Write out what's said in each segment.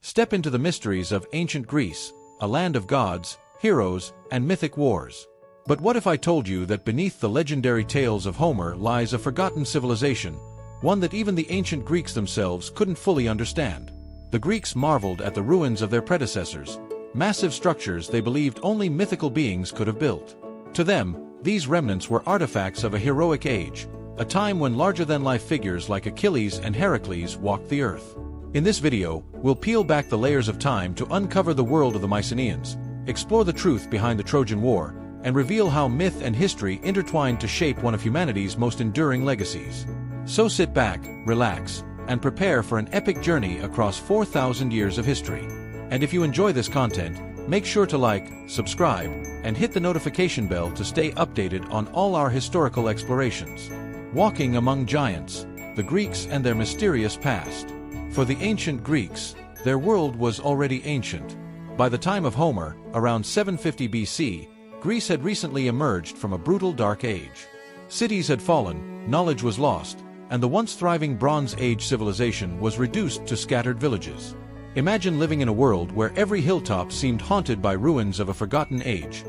Step into the mysteries of ancient Greece, a land of gods, heroes, and mythic wars. But what if I told you that beneath the legendary tales of Homer lies a forgotten civilization, one that even the ancient Greeks themselves couldn't fully understand? The Greeks marveled at the ruins of their predecessors, massive structures they believed only mythical beings could have built. To them, these remnants were artifacts of a heroic age, a time when larger-than-life figures like Achilles and Heracles walked the earth. In this video, we'll peel back the layers of time to uncover the world of the Mycenaeans, explore the truth behind the Trojan War, and reveal how myth and history intertwined to shape one of humanity's most enduring legacies. So sit back, relax, and prepare for an epic journey across 4,000 years of history. And if you enjoy this content, make sure to like, subscribe, and hit the notification bell to stay updated on all our historical explorations. Walking among giants, the Greeks and their mysterious past. For the ancient Greeks, their world was already ancient. By the time of Homer, around 750 BC, Greece had recently emerged from a brutal dark age. Cities had fallen, knowledge was lost, and the once thriving Bronze Age civilization was reduced to scattered villages. Imagine living in a world where every hilltop seemed haunted by ruins of a forgotten age.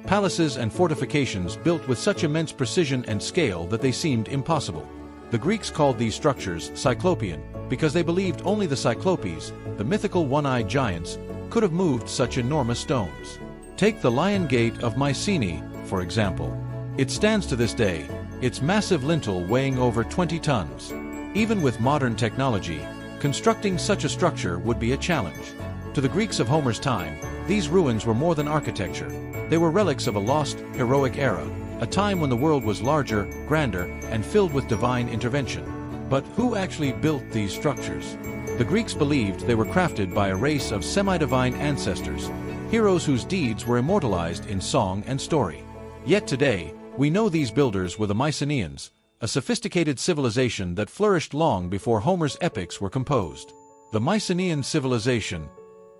Palaces and fortifications built with such immense precision and scale that they seemed impossible. The Greeks called these structures Cyclopean, because they believed only the Cyclopes, the mythical one-eyed giants, could have moved such enormous stones. Take the Lion Gate of Mycenae, for example. It stands to this day, its massive lintel weighing over 20 tons. Even with modern technology, constructing such a structure would be a challenge. To the Greeks of Homer's time, these ruins were more than architecture. They were relics of a lost, heroic era, a time when the world was larger, grander, and filled with divine intervention. But who actually built these structures? The Greeks believed they were crafted by a race of semi-divine ancestors, heroes whose deeds were immortalized in song and story. Yet today, we know these builders were the Mycenaeans, a sophisticated civilization that flourished long before Homer's epics were composed. The Mycenaean civilization,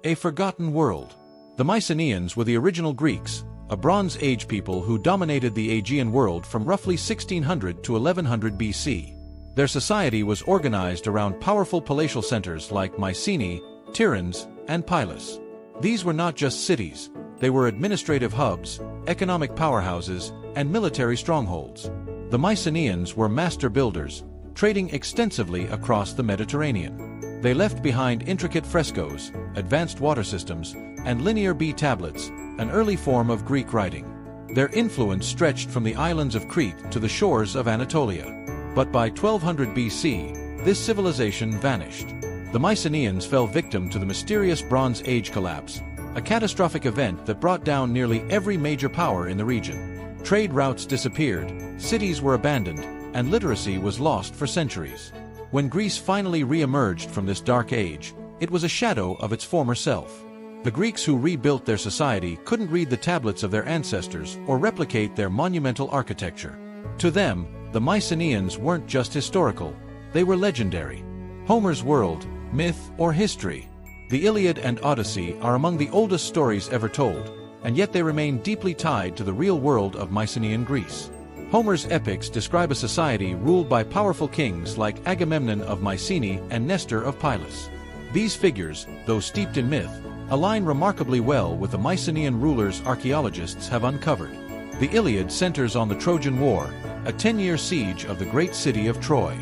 a forgotten world. The Mycenaeans were the original Greeks, a Bronze Age people who dominated the Aegean world from roughly 1600 to 1100 BC. Their society was organized around powerful palatial centers like Mycenae, Tiryns, and Palace. These were not just cities, they were administrative hubs, economic powerhouses, and military strongholds. The Mycenaeans were master builders, trading extensively across the Mediterranean. They left behind intricate frescoes, advanced water systems, and linear B tablets, an early form of Greek writing. Their influence stretched from the islands of Crete to the shores of Anatolia. But by 1200 BC, this civilization vanished. The Mycenaeans fell victim to the mysterious Bronze Age collapse, a catastrophic event that brought down nearly every major power in the region. Trade routes disappeared, cities were abandoned, and literacy was lost for centuries. When Greece finally re-emerged from this dark age, it was a shadow of its former self. The Greeks who rebuilt their society couldn't read the tablets of their ancestors or replicate their monumental architecture. To them, the Mycenaeans weren't just historical, they were legendary. Homer's world, myth, or history. The Iliad and Odyssey are among the oldest stories ever told, and yet they remain deeply tied to the real world of Mycenaean Greece. Homer's epics describe a society ruled by powerful kings like Agamemnon of Mycenae and Nestor of Pylus. These figures, though steeped in myth, align remarkably well with the Mycenaean rulers archaeologists have uncovered. The Iliad centers on the Trojan War, a 10-year siege of the great city of Troy.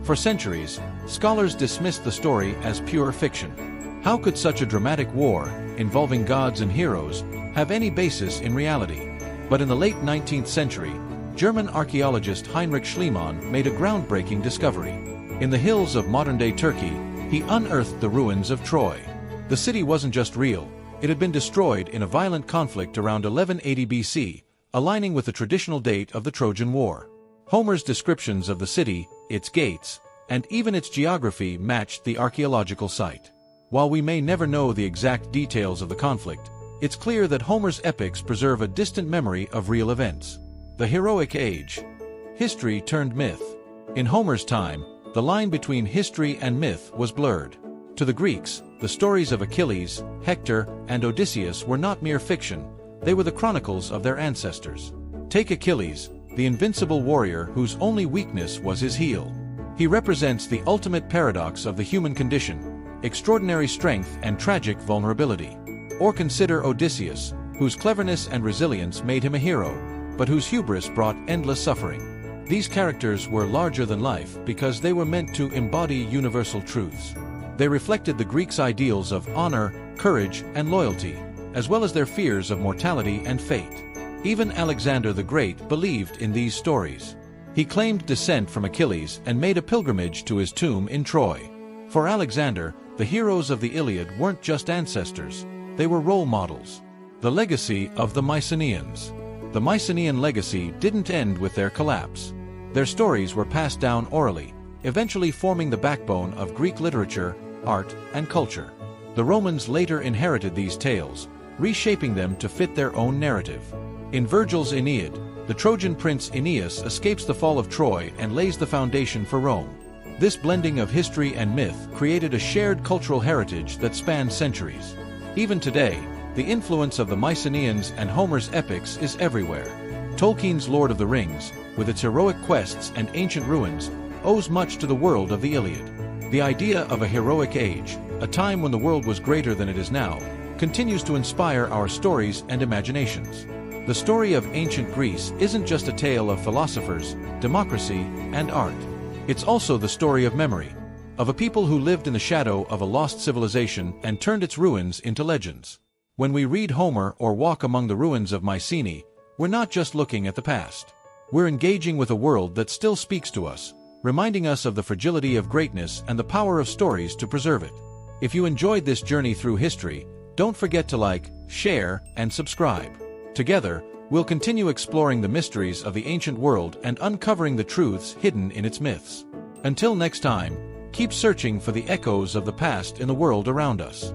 For centuries, scholars dismissed the story as pure fiction. How could such a dramatic war, involving gods and heroes, have any basis in reality? But in the late 19th century, German archaeologist Heinrich Schliemann made a groundbreaking discovery. In the hills of modern-day Turkey, he unearthed the ruins of Troy. The city wasn't just real, it had been destroyed in a violent conflict around 1180 BC, aligning with the traditional date of the Trojan War. Homer's descriptions of the city, its gates, and even its geography matched the archaeological site. While we may never know the exact details of the conflict, it's clear that Homer's epics preserve a distant memory of real events. The heroic age. History turned myth. In Homer's time, the line between history and myth was blurred. To the Greeks, the stories of Achilles, Hector, and Odysseus were not mere fiction, they were the chronicles of their ancestors. Take Achilles, the invincible warrior whose only weakness was his heel. He represents the ultimate paradox of the human condition, extraordinary strength and tragic vulnerability. Or consider Odysseus, whose cleverness and resilience made him a hero, but whose hubris brought endless suffering. These characters were larger than life because they were meant to embody universal truths. They reflected the Greeks' ideals of honor, courage, and loyalty, as well as their fears of mortality and fate. Even Alexander the Great believed in these stories. He claimed descent from Achilles and made a pilgrimage to his tomb in Troy. For Alexander, the heroes of the Iliad weren't just ancestors, they were role models. The legacy of the Mycenaeans. The Mycenaean legacy didn't end with their collapse. Their stories were passed down orally, eventually forming the backbone of Greek literature, art, and culture. The Romans later inherited these tales, reshaping them to fit their own narrative. In Virgil's Aeneid, the Trojan prince Aeneas escapes the fall of Troy and lays the foundation for Rome. This blending of history and myth created a shared cultural heritage that spanned centuries. Even today, the influence of the Mycenaeans and Homer's epics is everywhere. Tolkien's Lord of the Rings, with its heroic quests and ancient ruins, owes much to the world of the Iliad. The idea of a heroic age, a time when the world was greater than it is now, continues to inspire our stories and imaginations. The story of ancient Greece isn't just a tale of philosophers, democracy, and art. It's also the story of memory, of a people who lived in the shadow of a lost civilization and turned its ruins into legends. When we read Homer or walk among the ruins of Mycenae, we're not just looking at the past. We're engaging with a world that still speaks to us, reminding us of the fragility of greatness and the power of stories to preserve it. If you enjoyed this journey through history, don't forget to like, share, and subscribe. Together, we'll continue exploring the mysteries of the ancient world and uncovering the truths hidden in its myths. Until next time, keep searching for the echoes of the past in the world around us.